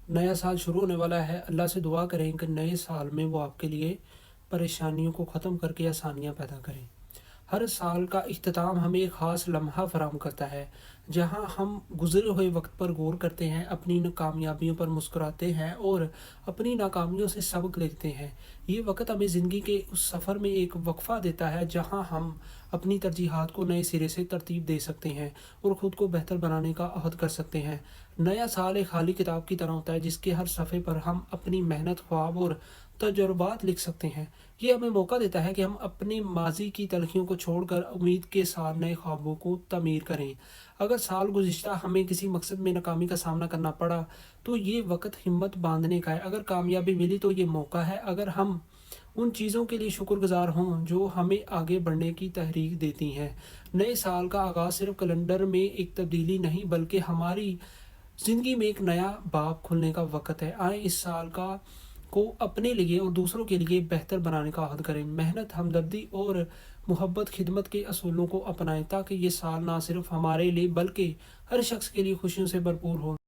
نیا سال شروع ہونے والا ہے، اللہ سے دعا کریں کہ نئے سال میں وہ آپ کے لیے پریشانیوں کو ختم کر کے آسانیاں پیدا کریں۔ ہر سال کا اختتام ہمیں ایک خاص لمحہ فراہم کرتا ہے، جہاں ہم گزرے ہوئے وقت پر غور کرتے ہیں، اپنی کامیابیوں پر مسکراتے ہیں اور اپنی ناکامیوں سے سبق لیتے ہیں۔ یہ وقت ہمیں زندگی کے اس سفر میں ایک وقفہ دیتا ہے جہاں ہم اپنی ترجیحات کو نئے سرے سے ترتیب دے سکتے ہیں اور خود کو بہتر بنانے کا عہد کر سکتے ہیں۔ نیا سال ایک خالی کتاب کی طرح ہوتا ہے جس کے ہر صفحے پر ہم اپنی محنت، خواب اور تجربات لکھ سکتے ہیں۔ یہ ہمیں موقع دیتا ہے کہ ہم اپنے ماضی کی تلخیوں کو چھوڑ کر امید کے ساتھ نئے خوابوں کو تعمیر کریں۔ اگر سال گزشتہ ہمیں کسی مقصد میں ناکامی کا سامنا کرنا پڑا تو یہ وقت ہمت باندھنے کا ہے۔ اگر کامیابی ملی تو یہ موقع ہے اگر ہم ان چیزوں کے لیے شکر گزار ہوں جو ہمیں آگے بڑھنے کی تحریک دیتی ہیں۔ نئے سال کا آغاز صرف کیلنڈر میں ایک تبدیلی نہیں بلکہ ہماری زندگی میں ایک نیا باب کھلنے کا وقت ہے۔ آئیں اس سال کو اپنے لیے اور دوسروں کے لیے بہتر بنانے کا عہد کریں۔ محنت، ہمدردی اور محبت خدمت کے اصولوں کو اپنائیں تاکہ یہ سال نہ صرف ہمارے لیے بلکہ ہر شخص کے لیے خوشیوں سے بھرپور ہو۔